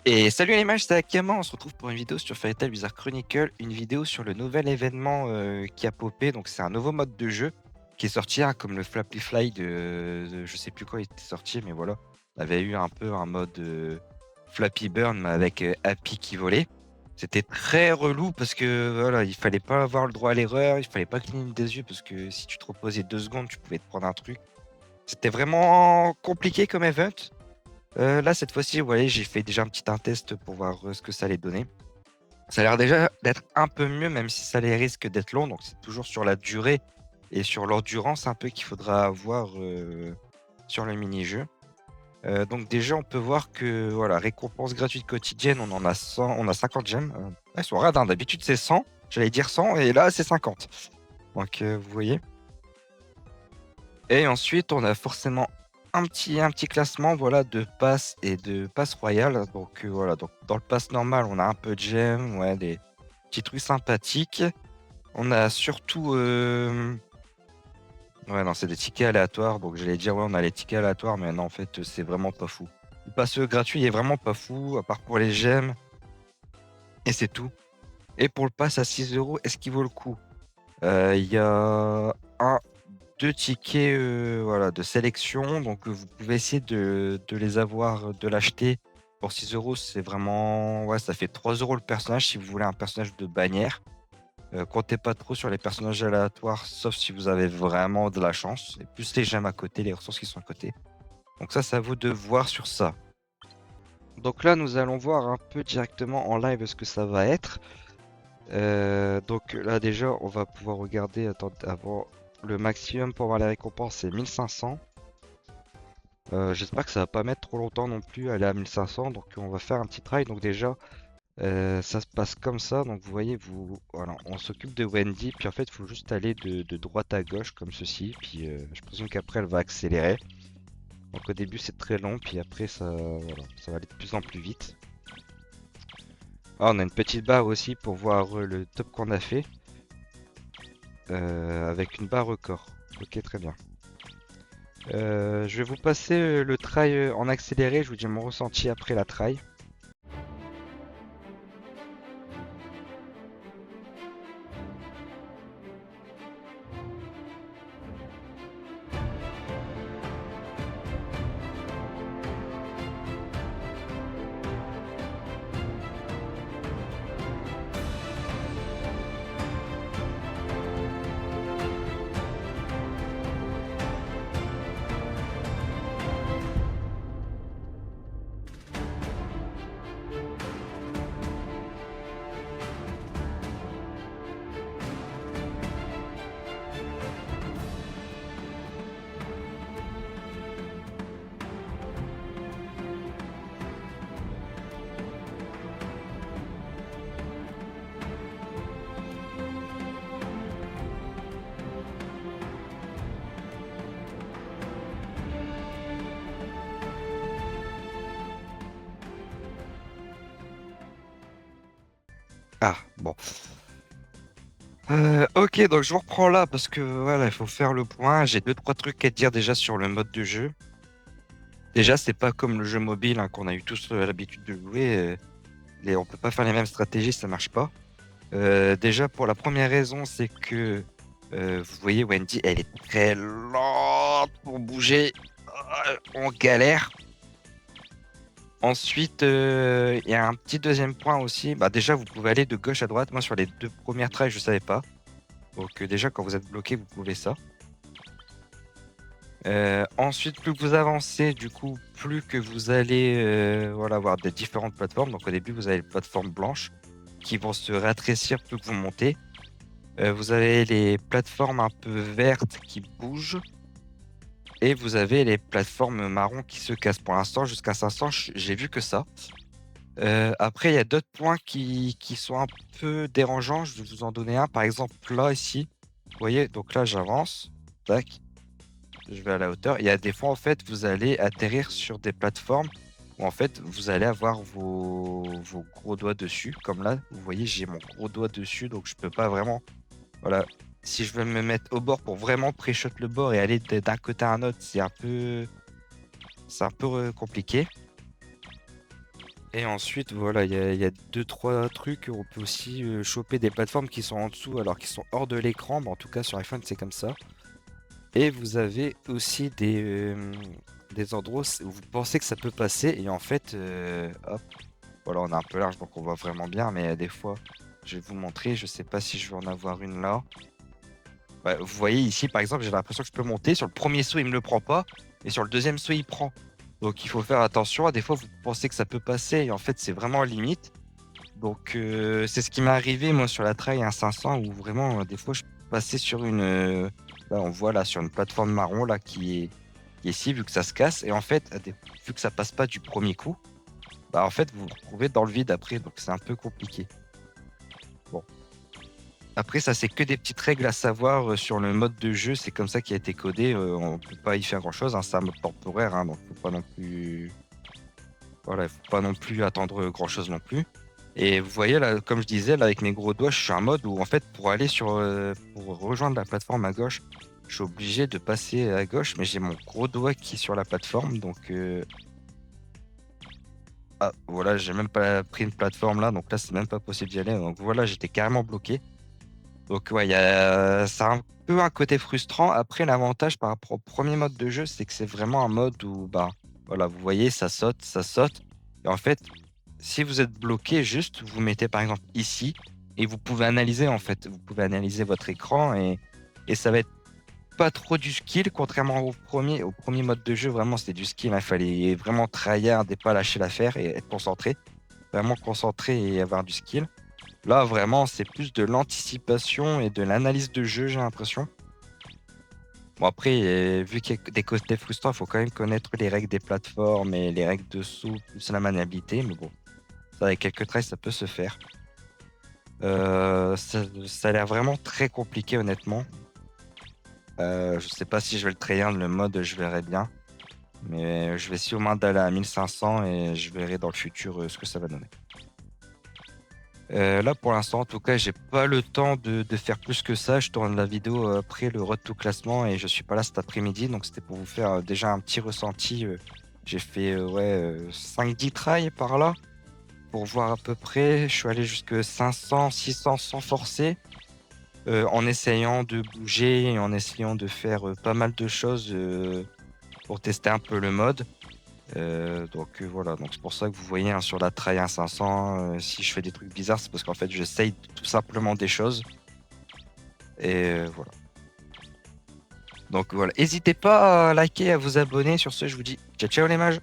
Et salut les mages, c'est Akama, on se retrouve pour une vidéo sur Fairy Tail Bizarre Chronicle, une vidéo sur le nouvel événement qui a popé, donc c'est un nouveau mode de jeu qui est sorti, hein, comme le Flappy Fly je sais plus quand il était sorti, mais voilà, on avait eu un peu un mode Flappy Burn mais avec Happy qui volait. C'était très relou parce que voilà, il fallait pas avoir le droit à l'erreur, il fallait pas cligner des yeux parce que si tu te reposais 2 secondes, tu pouvais te prendre un truc. C'était vraiment compliqué comme event. Là, cette fois-ci, vous voyez, j'ai fait déjà un petit test pour voir ce que ça allait donner. Ça a l'air déjà d'être un peu mieux, même si ça les risque d'être long. Donc, c'est toujours sur la durée et sur l'endurance un peu qu'il faudra avoir sur le mini-jeu. Donc, déjà, on peut voir que voilà, récompense gratuite quotidienne, on en a 100, on a 50 gemmes. Elles sont rades, hein. D'habitude, c'est 100. J'allais dire 100 et là, c'est 50. Donc, vous voyez. Et ensuite, on a forcément un petit classement, voilà, de passes et de passes royales. Donc, voilà, donc dans le pass normal, on a un peu de gemmes, ouais, des petits trucs sympathiques. On a surtout, ouais, non, c'est des tickets aléatoires. Donc, j'allais dire, ouais, on a les tickets aléatoires, mais non, en fait, c'est vraiment pas fou. Le pass gratuit est vraiment pas fou, à part pour les gemmes, et c'est tout. Et pour le pass à 6 €, est-ce qu'il vaut le coup? Il y a un 2 tickets, voilà, de sélection, donc vous pouvez essayer de les avoir, de l'acheter pour 6 €. C'est vraiment, ouais, ça fait 3 € le personnage si vous voulez un personnage de bannière. Comptez pas trop sur les personnages aléatoires, sauf si vous avez vraiment de la chance et plus les gemmes à côté, les ressources qui sont à côté. Donc ça, c'est à vous de voir sur ça. Donc là, nous allons voir un peu directement en live ce que ça va être. Donc là déjà, on va pouvoir regarder, attends, avant le maximum pour avoir les récompenses, c'est 1500. J'espère que ça va pas mettre trop longtemps non plus à aller à 1500. Donc on va faire un petit try. Donc déjà, ça se passe comme ça. Donc vous voyez, voilà, on s'occupe de Wendy. Puis en fait, il faut juste aller de droite à gauche comme ceci. Puis je présume qu'après, elle va accélérer. Donc au début, c'est très long. Puis après, voilà, ça va aller de plus en plus vite. Ah, on a une petite barre aussi pour voir le top qu'on a fait. Avec une barre record. Ok, très bien. Je vais vous passer le try en accéléré. Je vous dis mon ressenti après la try. Ah, bon. Ok, donc je vous reprends là parce que voilà, il faut faire le point. J'ai deux, trois trucs à te dire déjà sur le mode de jeu. Déjà, c'est pas comme le jeu mobile, hein, qu'on a eu tous l'habitude de jouer. On peut pas faire les mêmes stratégies, ça marche pas. Déjà, pour la première raison, c'est que vous voyez, Wendy, elle est très lente pour bouger. On galère. Ensuite, il y a un petit deuxième point aussi. Bah, déjà, vous pouvez aller de gauche à droite. Moi, sur les deux premières trails, je savais pas. Donc, déjà, quand vous êtes bloqué, vous pouvez ça. Ensuite, plus que vous avancez, du coup, plus que vous allez voilà, avoir des différentes plateformes. Donc, au début, vous avez les plateformes blanches qui vont se rétrécir plus que vous montez. Vous avez les plateformes un peu vertes qui bougent. Et vous avez les plateformes marron qui se cassent. Pour l'instant, jusqu'à 500, j'ai vu que ça. Après, il y a d'autres points qui sont un peu dérangeants. Je vais vous en donner un. Par exemple, là, ici. Vous voyez, donc là, j'avance. Tac. Je vais à la hauteur. Il y a des fois, en fait, vous allez atterrir sur des plateformes où, en fait, vous allez avoir vos gros doigts dessus. Comme là, vous voyez, j'ai mon gros doigt dessus, donc je peux pas vraiment. Voilà. Si je veux me mettre au bord pour vraiment pré-shot le bord et aller d'un côté à un autre, c'est un peu compliqué. Et ensuite, voilà, il y a 2-3 trucs. On peut aussi choper des plateformes qui sont en dessous, alors qui sont hors de l'écran. Bah, en tout cas, sur iPhone, c'est comme ça. Et vous avez aussi des endroits où vous pensez que ça peut passer. Et en fait, hop, voilà, on est un peu large, donc on voit vraiment bien. Mais des fois, je vais vous montrer. Je sais pas si je vais en avoir une là. Ouais, vous voyez ici, par exemple, j'ai l'impression que je peux monter. Sur le premier saut, il me le prend pas. Et sur le deuxième saut, il prend. Donc il faut faire attention. Des fois, vous pensez que ça peut passer. Et en fait, c'est vraiment limite. Donc, c'est ce qui m'est arrivé, moi, sur la Trail 500 où vraiment, des fois, je passais sur là, on voit là, sur une plateforme marron là qui est ici, vu que ça se casse. Et en fait, vu que ça passe pas du premier coup, bah en fait, vous vous retrouvez dans le vide après. Donc, c'est un peu compliqué. Bon. Après, ça, c'est que des petites règles à savoir sur le mode de jeu. C'est comme ça qu'il a été codé. On peut pas y faire grand-chose, hein. C'est un mode temporaire, hein, donc faut pas non plus. Voilà, il faut pas non plus attendre grand-chose non plus. Et vous voyez là, comme je disais, là avec mes gros doigts, je suis en mode où en fait pour rejoindre la plateforme à gauche, je suis obligé de passer à gauche, mais j'ai mon gros doigt qui est sur la plateforme, donc ah voilà, j'ai même pas pris une plateforme là, donc là c'est même pas possible d'y aller. Donc voilà, j'étais carrément bloqué. Donc ouais, ça a un peu un côté frustrant. Après, l'avantage par rapport au premier mode de jeu, c'est que c'est vraiment un mode où bah voilà, vous voyez, ça saute, ça saute. Et en fait, si vous êtes bloqué, juste vous mettez par exemple ici et vous pouvez analyser en fait. Vous pouvez analyser votre écran et ça va être pas trop du skill, contrairement au premier mode de jeu. Vraiment, c'était du skill, hein. Il fallait vraiment tryhard et pas lâcher l'affaire et être concentré. Vraiment concentré et avoir du skill. Là, vraiment, c'est plus de l'anticipation et de l'analyse de jeu, j'ai l'impression. Bon, après, vu qu'il y a des côtés frustrants, il faut quand même connaître les règles des plateformes et les règles de saut, plus la maniabilité. Mais bon, ça, avec quelques tries, ça peut se faire. Ça a l'air vraiment très compliqué, honnêtement. Je sais pas si je vais le tryhard, le mode, je verrai bien. Mais je vais essayer au moins d'aller à 1500 et je verrai dans le futur ce que ça va donner. Là, pour l'instant, en tout cas, j'ai pas le temps de faire plus que ça. Je tourne la vidéo après le road to classement et je suis pas là cet après-midi. Donc, c'était pour vous faire déjà un petit ressenti. J'ai fait 5-10 tries par là pour voir à peu près. Je suis allé jusque 500, 600 sans forcer, en essayant de bouger et en essayant de faire pas mal de choses pour tester un peu le mode. Donc voilà, donc c'est pour ça que vous voyez hein, sur la Trail 500, si je fais des trucs bizarres, c'est parce qu'en fait j'essaye tout simplement des choses. Et voilà. Donc voilà, n'hésitez pas à liker, à vous abonner. Sur ce, je vous dis ciao ciao les mages.